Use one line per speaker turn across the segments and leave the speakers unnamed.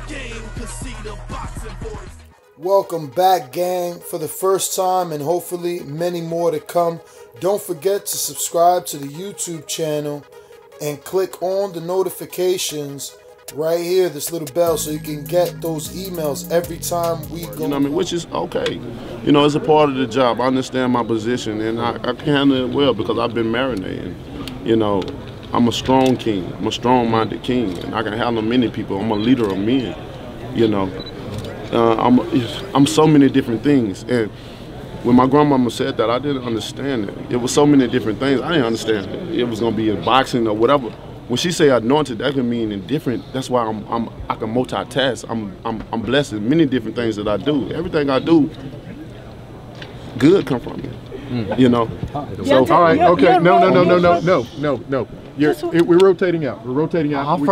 game, cause see the boxing voice.
Welcome back, gang, for the first time and hopefully many more to come. Don't forget to subscribe to the YouTube channel and click on the notifications right here, this little bell, so you can get those emails every time we go.
You know what I mean? Which is okay. You know, it's a part of the job. I understand my position, and I can handle it well because I've been marinating. You know, I'm a strong king. I'm a strong-minded king, and I can handle many people. I'm a leader of men. You know, I'm so many different things. And when my grandmama said that, I didn't understand it. It was so many different things. I didn't understand it. It was gonna be in boxing or whatever. When she say anointed, that can mean indifferent. That's why I can multitask. I'm blessed in many different things that I do. Everything I do, good come from it. You know.
So all right, okay, no. We're rotating out. We're rotating out.
One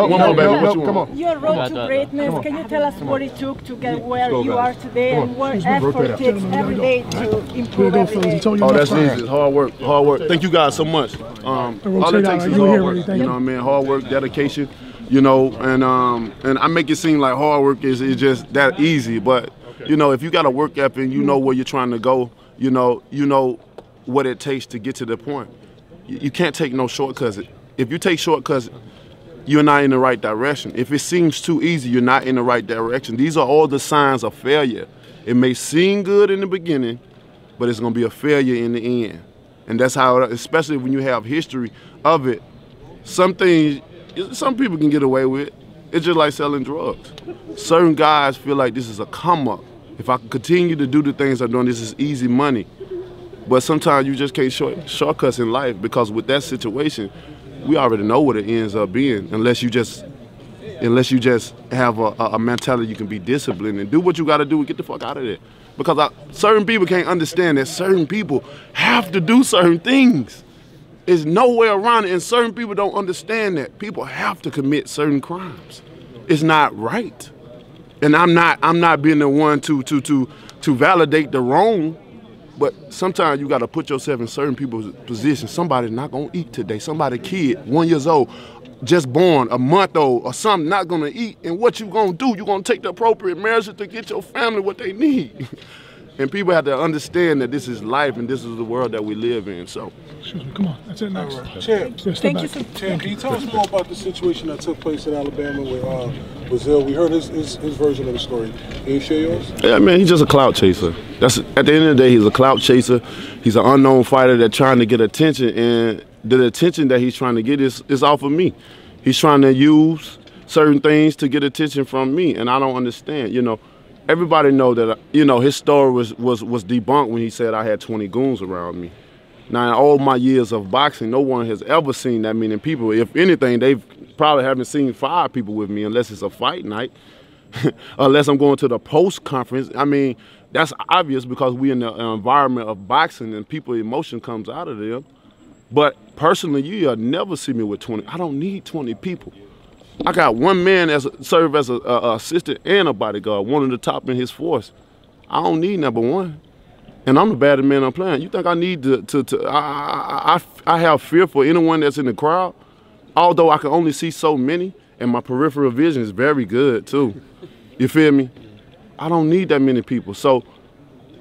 more, baby.
No, come on.
Your road to greatness, can you tell us what it took to get where you are today and what effort it takes every day to improve every day?
Oh, that's easy. It's hard work. Hard work. Thank you guys so much. All it takes is hard work. You know what I mean? Hard work, dedication. You know, and I make it seem like hard work is just that easy, but you know, if you got a work ethic and you know where you're trying to go, you know what it takes to get to the point. You can't take no shortcuts. If you take shortcuts, you're not in the right direction. If it seems too easy, you're not in the right direction. These are all the signs of failure. It may seem good in the beginning, but it's gonna be a failure in the end. And that's how, especially when you have history of it, some things, some people can get away with. It's just like selling drugs. Certain guys feel like this is a come up. If I can continue to do the things I'm doing, this is easy money. But sometimes you just can't shortcuts in life, because with that situation, we already know what it ends up being, unless you just have a mentality you can be disciplined and do what you got to do and get the fuck out of there. Because certain people can't understand that certain people have to do certain things. There's no way around it, and certain people don't understand that people have to commit certain crimes. It's not right, and I'm not being the one to validate the wrong. But sometimes you got to put yourself in certain people's positions. Somebody's not going to eat today. Somebody kid, 1 year old, just born, a month old, or something, not going to eat. And what you going to do? You're going to take the appropriate measures to get your family what they need. And people have to understand that this is life and this is the world that we live in. So,
Excuse me, come on. That's it next.
Champ,
Thank you.
Champ, can you tell us more about the situation that took place in Alabama with Brazil? We heard his version of the story. Can you share yours?
Yeah, man, he's just a clout chaser. That's at the end of the day, he's a clout chaser. He's an unknown fighter that's trying to get attention, and the attention that he's trying to get is off of me. He's trying to use certain things to get attention from me, and I don't understand. You know, everybody know that his story was debunked when he said I had 20 goons around me. Now, in all my years of boxing, no one has ever seen that many people. If anything, they've probably haven't seen 5 people with me, unless it's a fight night, unless I'm going to the post-conference. I mean, that's obvious because we're in the environment of boxing and people's emotion comes out of them. But personally, you'll never see me with 20. I don't need 20 people. I got one man serve as a assistant and a bodyguard, one of the top in his force. I don't need number one. And I'm the baddest man I'm playing. You think I need I have fear for anyone that's in the crowd, although I can only see so many, and my peripheral vision is very good too. You feel me? I don't need that many people. So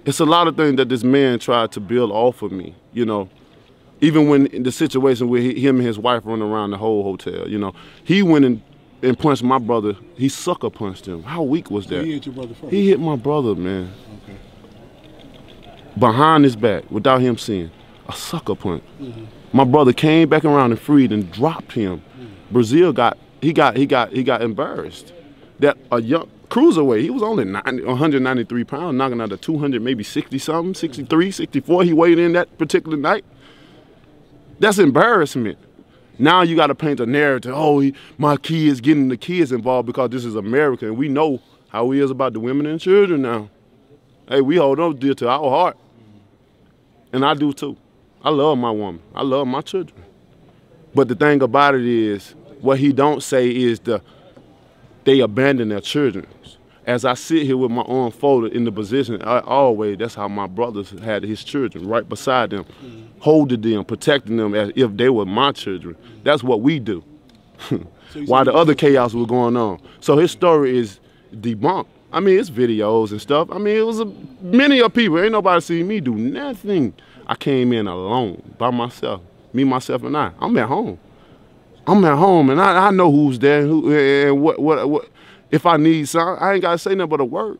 it's a lot of things that this man tried to build off of me, you know. Even when in the situation where him and his wife run around the whole hotel, you know. He went and punched my brother. He sucker punched him. How weak was that?
So he hit your brother first?
He hit my brother, man.
Okay.
Behind his back, without him seeing, a sucker punch. My brother came back around and freed and dropped him. Brazil got embarrassed. That a young cruiserweight, he was only 193 pounds, knocking out a 200, maybe 60 something, 63, 64. He weighed in that particular night. That's embarrassment. Now you got to paint a narrative. Oh, my kids, getting the kids involved because this is America, and we know how he is about the women and children now. Hey, we hold on dear to our heart. And I do too. I love my woman. I love my children. But the thing about it is, what he don't say is they abandon their children. As I sit here with my arm folded in the position, that's how my brothers had his children, right beside them, holding them, protecting them as if they were my children. That's what we do. while the other chaos was going on. So his story is debunked. I mean, it's videos and stuff. I mean, it was many of people. Ain't nobody see me do nothing. I came in alone, by myself. Me, myself, and I. I'm at home. I'm at home, and I know who's there and what. If I need something, I ain't got to say nothing but a word.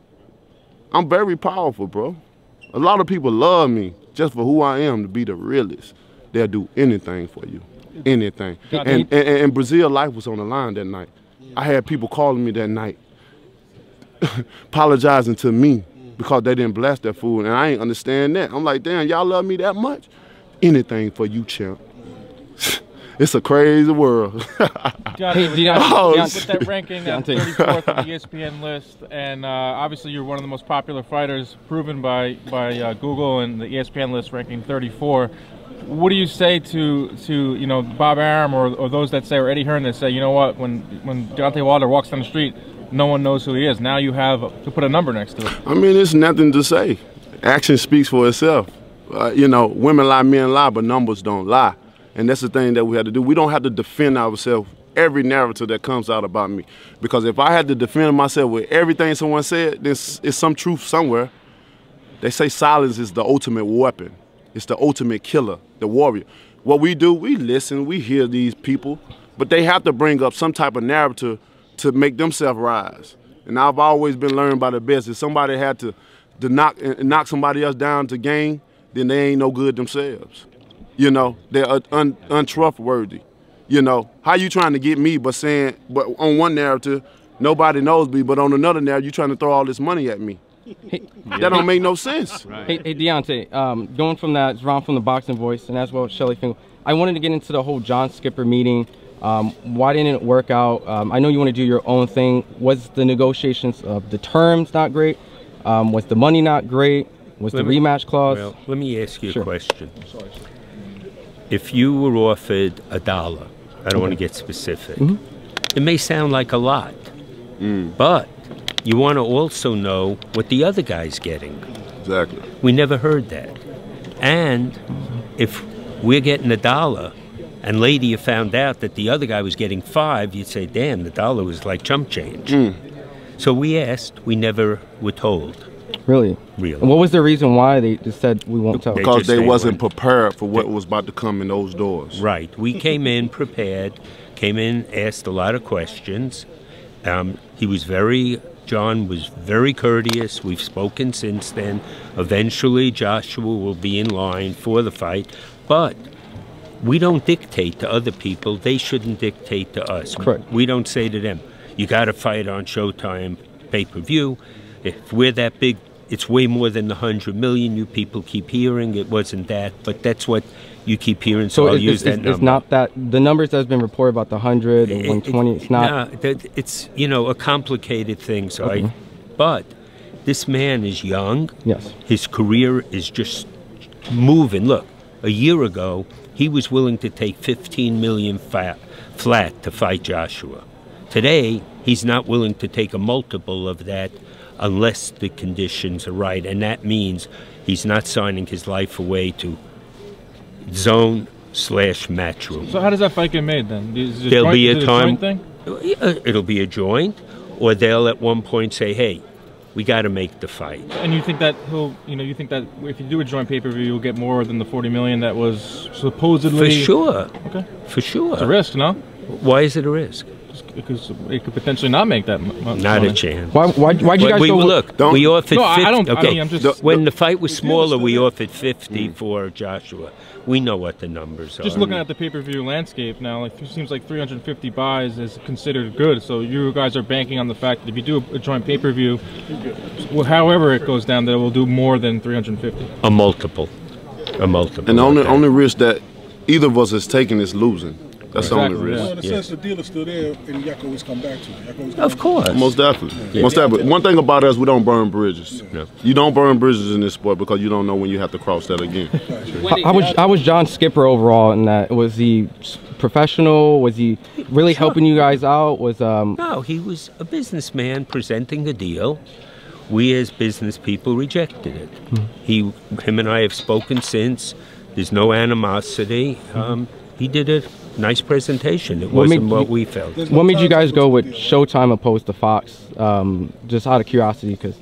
I'm very powerful, bro. A lot of people love me just for who I am, to be the realest. They'll do anything for you, anything. And Brazil life was on the line that night. I had people calling me that night, apologizing to me because they didn't bless that food, and I ain't understand that. I'm like, damn, y'all love me that much? Anything for you, champ. It's a crazy world.
Deontay, with that ranking at 34th on the ESPN list, and obviously you're one of the most popular fighters, proven by Google and the ESPN list, ranking 34. What do you say to Bob Arum or those that say, or Eddie Hearn that say, you know what, when Deontay Wilder walks down the street, no one knows who he is. Now you have to put a number next to it.
I mean, it's nothing to say. Action speaks for itself. Women lie, men lie, but numbers don't lie. And that's the thing that we have to do. We don't have to defend ourselves every narrative that comes out about me. Because if I had to defend myself with everything someone said, there's some truth somewhere. They say silence is the ultimate weapon. It's the ultimate killer, the warrior. What we do, we listen, we hear these people, but they have to bring up some type of narrative to make themselves rise. And I've always been learned by the best. If somebody had to knock somebody else down to gain, then they ain't no good themselves. They're untrustworthy. How you trying to get me but on one narrative, nobody knows me, but on another narrative, you trying to throw all this money at me. That don't make no sense.
Hey, Deontay, going from that, it's Ron from the Boxing Voice, and as well as Shelly Fingal, I wanted to get into the whole John Skipper meeting. Why didn't it work out? I know you want to do your own thing. Was the negotiations of the terms not great? Was the money not great? Was the rematch clause?
Well, let me ask you a question. If you were offered $1, I don't want to get specific, it may sound like a lot, but you want to also know what the other guy's getting.
Exactly.
We never heard that. And if we're getting $1 and later you found out that the other guy was getting $5, you'd say, damn, the $1 was like chump change. So we asked, we never were told.
Really?
Really.
And what was the reason why they just said we won't tell?
Because they wasn't prepared for what was about to come in those doors.
Right. We came in prepared, asked a lot of questions. John was very courteous. We've spoken since then. Eventually, Joshua will be in line for the fight. But we don't dictate to other people. They shouldn't dictate to us.
Correct.
We don't say to them, you got to fight on Showtime pay-per-view. If we're that big, it's way more than the 100 million you people keep hearing. It wasn't that, but that's what you keep hearing, so I'll use that number. It's not
that, the numbers that's been reported about the 100 and 120, it's not...
No, it's, a complicated thing, so but this man is young.
Yes.
His career is just moving. Look, a year ago, he was willing to take 15 million flat to fight Joshua. Today, he's not willing to take a multiple of that unless the conditions are right, and that means he's not signing his life away to Zone/Matchroom.
So how does that fight get made then?
There'll be a time.
Thing?
It'll be a joint, or they'll at one point say, "Hey, we got to make the fight."
And you think that you think that if you do a joint pay-per-view, you'll get more than the 40 million that was supposedly.
For sure.
Okay.
For sure.
It's a risk, no?
Why is it a risk?
Because it could potentially not make that much
Not
money.
a chance.
Why'd you guys go
look, we offered 50.
I don't,
okay.
I mean, I'm just,
when the fight was smaller, we offered 50 for Joshua. We know what the numbers are.
Just looking at the pay-per-view landscape now, it seems like 350 buys is considered good. So you guys are banking on the fact that if you do a joint pay-per-view, however it goes down, that it will do more than 350.
A multiple. And
the only risk that either of us is taking is losing. That's the only risk.
Well, in a sense, the deal is still there, and y'all can always come back to it.
Of course.
Most definitely. Most definitely. One thing about us, we don't burn bridges.
No.
You don't burn bridges in this sport because you don't know when you have to cross that again.
How was John Skipper overall in that? Was he professional? Was he really helping you guys out?
No, he was a businessman presenting the deal. We as business people rejected it. Him and I have spoken since. There's no animosity. He did it nice presentation. It wasn't what we felt.
What made you guys go with Showtime opposed to Fox? Just out of curiosity, because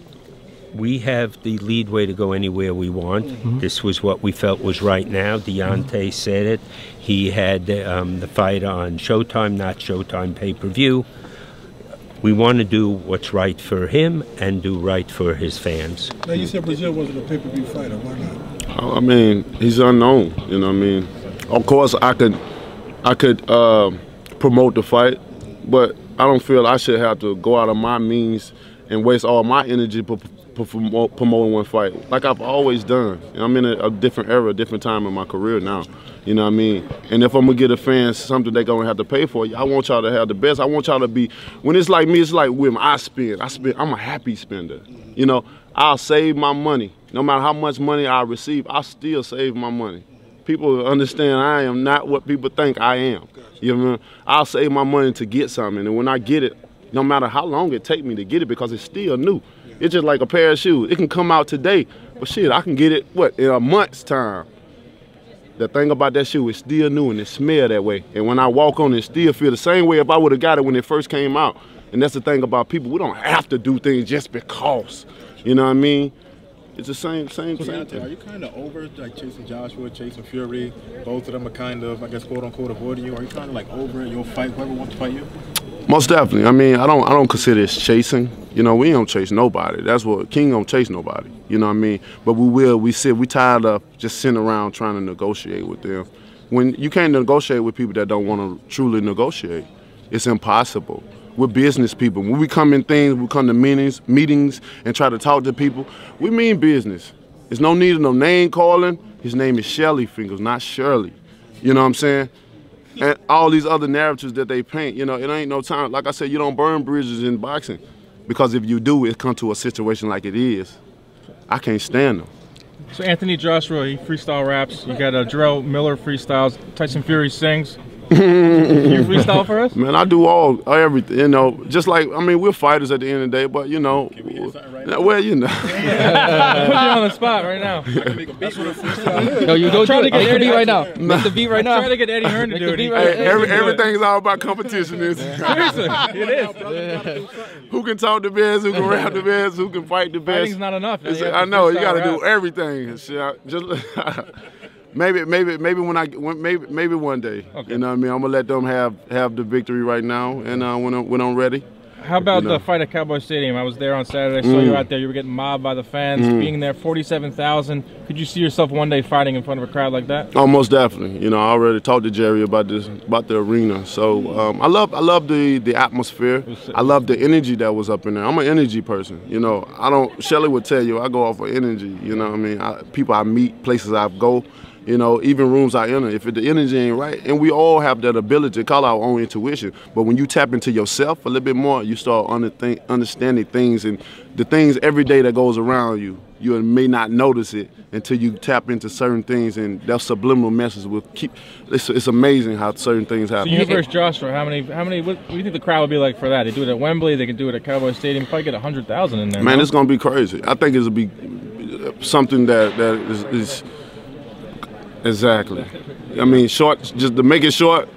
we have the leadway to go anywhere we want. This was what we felt was right now. Deontay said it. He had the fight on Showtime, not Showtime pay-per-view. We want to do what's right for him and do right for his fans.
Now, you said Brazil wasn't a pay-per-view fighter. Why not?
I mean, he's unknown. You know what I mean? Of course, I could promote the fight, but I don't feel I should have to go out of my means and waste all my energy promoting one fight, like I've always done. I'm in a different era, a different time in my career now. You know what I mean? And if I'm gonna get a fan something they're gonna have to pay for, I want y'all to have the best. I want y'all to be, when it's like me, it's like when I spend, I'm a happy spender. You know, I'll save my money. No matter how much money I receive, I still save my money. People understand I am not what people think I am. You know what I mean? I'll save my money to get something, and when I get it, no matter how long it take me to get it, because it's still new. It's just like a pair of shoes. It can come out today, but shit, I can get it, what, in a month's time. The thing about that shoe is still new and it smells that way. And when I walk on it still feel the same way if I would have got it when it first came out. And that's the thing about people. We don't have to do things just because. You know what I mean? It's the same thing.
Are you kind of over like chasing Joshua, chasing Fury? Both of them are kind of, I guess, quote unquote, avoiding you. Are you kind of like over it? You'll fight whoever wants to fight you?
Most definitely. I mean, I don't consider it chasing. You know, we don't chase nobody. That's what King don't chase nobody. You know what I mean? But we tired of just sitting around trying to negotiate with them. When you can't negotiate with people that don't want to truly negotiate, it's impossible. We're business people. When we come in things, we come to meetings and try to talk to people. We mean business. There's no need of no name calling. His name is Shelly Fingers, not Shirley. You know what I'm saying? And all these other narratives that they paint, you know, it ain't no time. Like I said, you don't burn bridges in boxing. Because if you do, it come to a situation like it is. I can't stand them.
So Anthony Joshua, he freestyle raps. You got Jarrell Miller freestyles. Tyson Fury sings. Can you freestyle for us?
Man, I do everything, you know. Just like, I mean, we're fighters at the end of the day, but, you know. Well, you know.
Put you on the spot right now.
No, you go try to get the beat right now. Make the beat right now.
Try to get Eddie Hearn to do it.
Everything's all about competition.
Seriously, it is.
Who can talk the best, who can rap the best, who can fight the best.
Fighting's not enough.
I know, you got to do everything. Maybe one day. Okay. You know what I mean? I'm gonna let them have the victory right now, and when I'm ready.
How about the fight at Cowboy Stadium? I was there on Saturday. I saw you out there. You were getting mobbed by the fans. Being there, 47,000. Could you see yourself one day fighting in front of a crowd like that?
Oh, most definitely. You know, I already talked to Jerry about the arena. So I love the atmosphere. I love the energy that was up in there. I'm an energy person. You know, Shelly would tell you I go off of energy. You know what I mean? People I meet, places I go. You know, even rooms I enter, if the energy ain't right, and we all have that ability to call our own intuition, but when you tap into yourself a little bit more, you start understanding things, and the things every day that goes around you, you may not notice it until you tap into certain things, and that subliminal message will keep, it's amazing how certain things happen.
So you versus Joshua, how many, what do you think the crowd would be like for that? They do it at Wembley, they can do it at Cowboy Stadium, probably get 100,000 in there.
Man, it's going to be crazy. I think it'll be something that is exactly. I mean, just to make it short,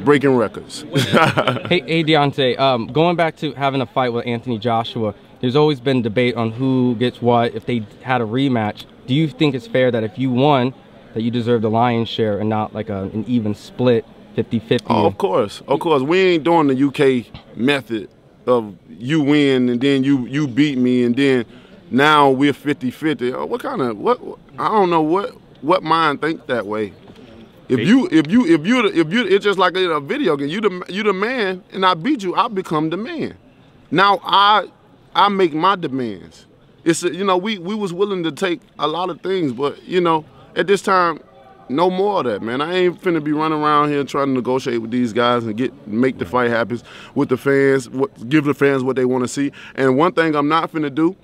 breaking records.
hey, Deontay, going back to having a fight with Anthony Joshua, there's always been debate on who gets what if they had a rematch. Do you think it's fair that if you won, that you deserve the lion's share and not like an even split 50-50?
Oh, of course. Of course. We ain't doing the UK method of you win and then you beat me and then now we're 50-50. What kind of, I don't know what mind think that way. If you, it's just like in a video game. You the man, and I beat you. I become the man. Now I make my demands. It's you know we was willing to take a lot of things, but you know at this time, no more of that, man. I ain't finna be running around here trying to negotiate with these guys and make the fight happen with the fans. Give the fans what they want to see. And one thing I'm not finna do.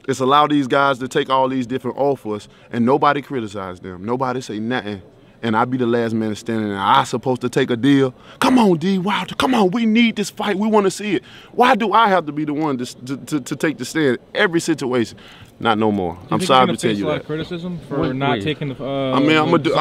It's allow these guys to take all these different offers and nobody criticize them. Nobody say nothing. And I be the last man standing there. I supposed to take a deal. Come on, D. Wilder. Come on. We need this fight. We want to see it. Why do I have to be the one to take the stand every situation? Not no more. I'm sorry to tell you that.
Criticism for not taking the
I mean, I'm gonna do.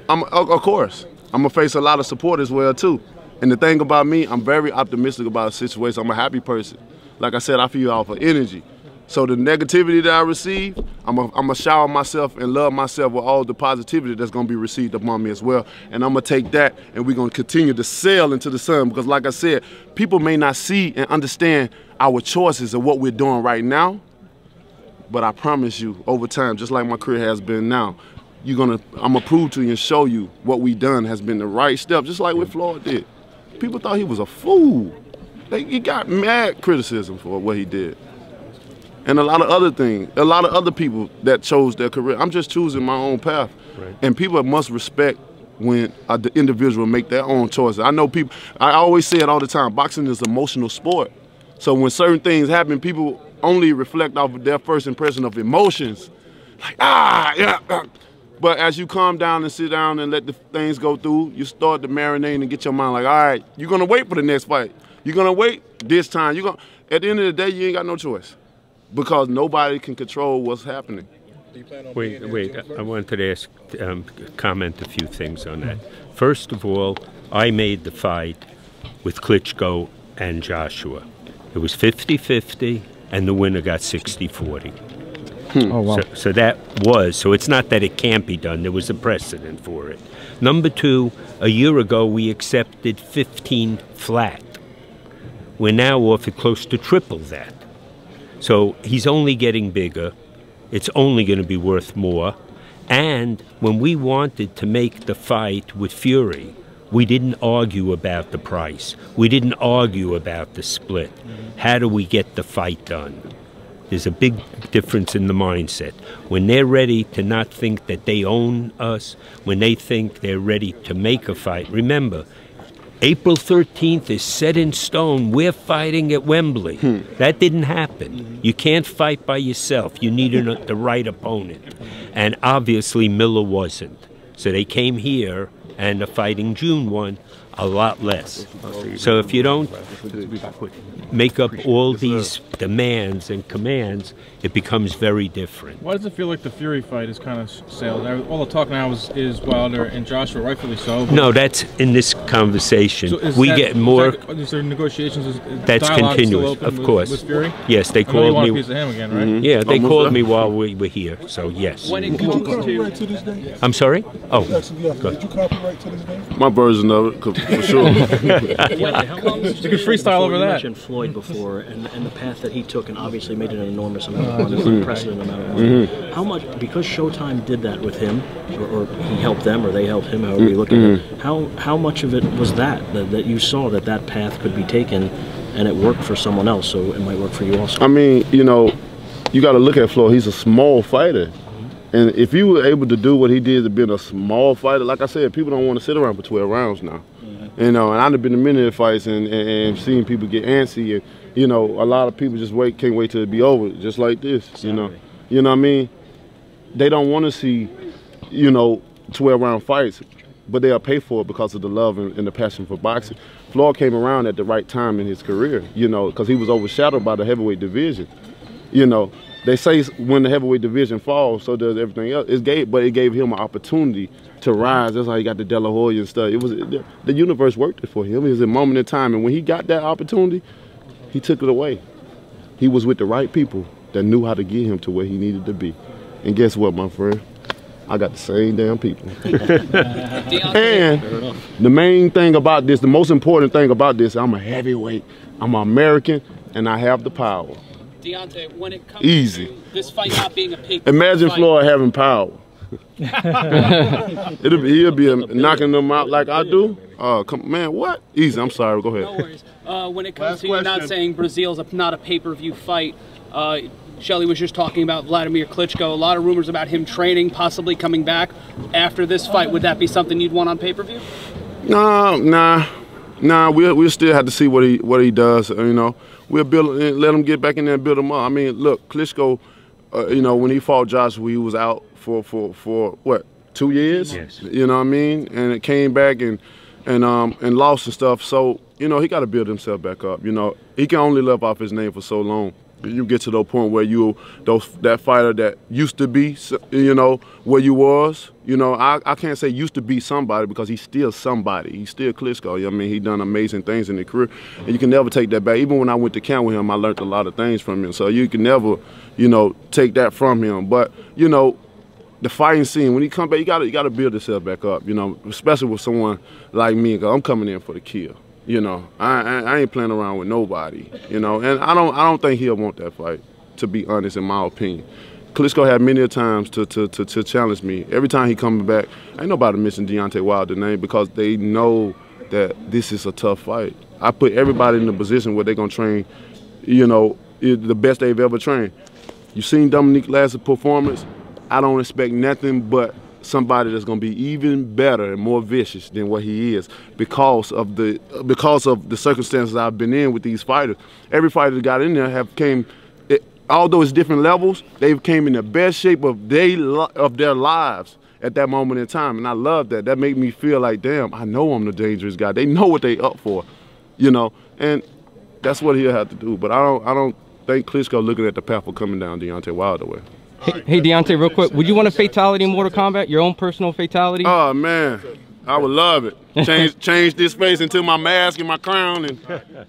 Of course. I'm gonna face a lot of support as well too. And the thing about me, I'm very optimistic about the situation. I'm a happy person. Like I said, I feed off of energy. So the negativity that I receive, I'm gonna shower myself and love myself with all the positivity that's gonna be received upon me as well. And I'm gonna take that and we're gonna continue to sail into the sun, because like I said, people may not see and understand our choices of what we're doing right now, but I promise you, over time, just like my career has been now, I'm gonna prove to you and show you what we done has been the right step, just like what Floyd did. People thought he was a fool. He got mad criticism for what he did. And a lot of other things, a lot of other people that chose their career. I'm just choosing my own path. Right. And people must respect when the individual make their own choices. I know people, I always say it all the time, boxing is an emotional sport. So when certain things happen, people only reflect off of their first impression of emotions. Like, yeah. But as you calm down and sit down and let the things go through, you start to marinate and get your mind like, all right, you're gonna wait for the next fight. You're gonna wait this time. At the end of the day, you ain't got no choice, because nobody can control what's happening.
Wait, I wanted to ask, comment a few things on that. First of all, I made the fight with Klitschko and Joshua. It was 50-50, and the winner got 60-40.
Oh, wow.
So it's not that it can't be done. There was a precedent for it. Number two, a year ago, we accepted 15 flat. We're now offered close to triple that. So he's only getting bigger. It's only going to be worth more. And when we wanted to make the fight with Fury, we didn't argue about the price. We didn't argue about the split. How do we get the fight done? There's a big difference in the mindset. When they're ready to not think that they own us, when they think they're ready to make a fight, remember, April 13th is set in stone. We're fighting at Wembley. That didn't happen. You can't fight by yourself. You need the right opponent. And obviously Miller wasn't. So they came here, and the fighting June one, a lot less. So if you don't make up all these demands and commands, it becomes very different.
Why does it feel like the Fury fight is kind of sailed? All the talk now is Wilder and Joshua, rightfully so.
No, that's in this conversation. So we get more.
Is there negotiations?
That's continuous, of course.
With Fury?
Yes, they called me.
You want a piece of him again, right?
Yeah, they called me while we were here. So yes.
When it comes to this day?
I'm sorry. Oh,
did you copyright to this day?
My version of it, for sure.
You can freestyle over that.
You mentioned Floyd before, and the path that he took, and obviously made an enormous amount of money, unprecedented amount of money. How much, because Showtime did that with him, or he helped them, or they helped him, however you look at it, how much of it was that you saw that path could be taken, and it worked for someone else, so it might work for you also?
I mean, you got to look at Floyd. He's a small fighter. And if you were able to do what he did to being a small fighter, like I said, people don't want to sit around for 12 rounds now. And I've been in many of the fights and seen people get antsy, and a lot of people just can't wait till it be over, just like this. You know what I mean? They don't want to see 12-round fights, but they'll pay for it because of the love and the passion for boxing. Floyd came around at the right time in his career, because he was overshadowed by the heavyweight division. They say when the heavyweight division falls, so does everything else. But it gave him an opportunity to rise. That's how he got the De La Hoya and stuff. The universe worked it for him. It was a moment in time, and when he got that opportunity, he took it away. He was with the right people that knew how to get him to where he needed to be. And guess what, my friend? I got the same damn people. And the main thing about this, the most important thing about this, I'm a heavyweight, I'm an American, and I have the power.
Deontay, when it comes
to
this fight not being a pay-per-view
imagine
fight.
Floyd having power. He'll be knocking them out like I do. Man, what? Easy, I'm sorry, go ahead.
No worries. When it comes to you not saying Brazil's not a pay-per-view fight, Shelly was just talking about Vladimir Klitschko. A lot of rumors about him training, possibly coming back after this fight. Would that be something you'd want on pay-per-view?
Nah. We'll still have to see what he does. We'll let him get back in there and build him up. I mean, look, Klitschko, when he fought Joshua, he was out for what, 2 years?
Yes.
You know what I mean? And it came back and lost and stuff. So you know, he got to build himself back up. You know, he can only live off his name for so long. You get to the point where that fighter that used to be, you know, where you was, you know, I can't say used to be somebody because he's still somebody. He's still Klitschko. You know what I mean? He done amazing things in his career, and you can never take that back. Even when I went to camp with him, I learned a lot of things from him. So you can never, you know, take that from him. But, you know, the fighting scene, when he come back, you gotta build yourself back up, you know, especially with someone like me, because I'm coming in for the kill. You know, I ain't playing around with nobody, you know, and I don't think he'll want that fight, to be honest, in my opinion. Klitschko had many times to challenge me. Every time he coming back, ain't nobody mention Deontay Wilder's name because they know that this is a tough fight. I put everybody in a position where they're gonna train, you know, the best they've ever trained. You seen Dominique last performance? I don't expect nothing but somebody that's going to be even better and more vicious than what he is because of the circumstances I've been in with these fighters. Every fighter that got in there although it's different levels, they came in the best shape of their lives at that moment in time, and I love that. That made me feel like, damn, I know I'm the dangerous guy. They know what they up for, you know, and that's what he'll have to do. But I don't think Klitschko looking at the path of coming down Deontay Wilder way.
Hey, Deontay, real quick, would you want a fatality in Mortal Kombat? Your own personal fatality?
Oh, man, I would love it. Change this face into my mask and my crown. And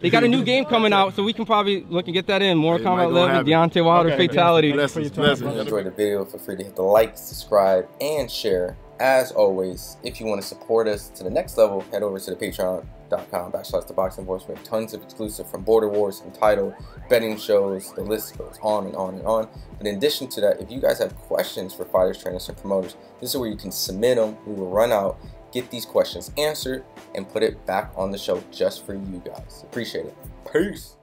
they got a new game coming out, so we can probably look and get that in. Mortal Kombat 11, Deontay Wilder fatality.
Blessings. If you enjoyed the video, feel free to hit the like, subscribe, and share. As always, if you want to support us to the next level, head over to the patreon.com/ThaBoxingVoice. We have tons of exclusive from Border Wars, Entitled, betting shows, the list goes on and on and on. But in addition to that, if you guys have questions for fighters, trainers, and promoters, this is where you can submit them. We will run out, get these questions answered, and put it back on the show just for you guys. Appreciate it. Peace.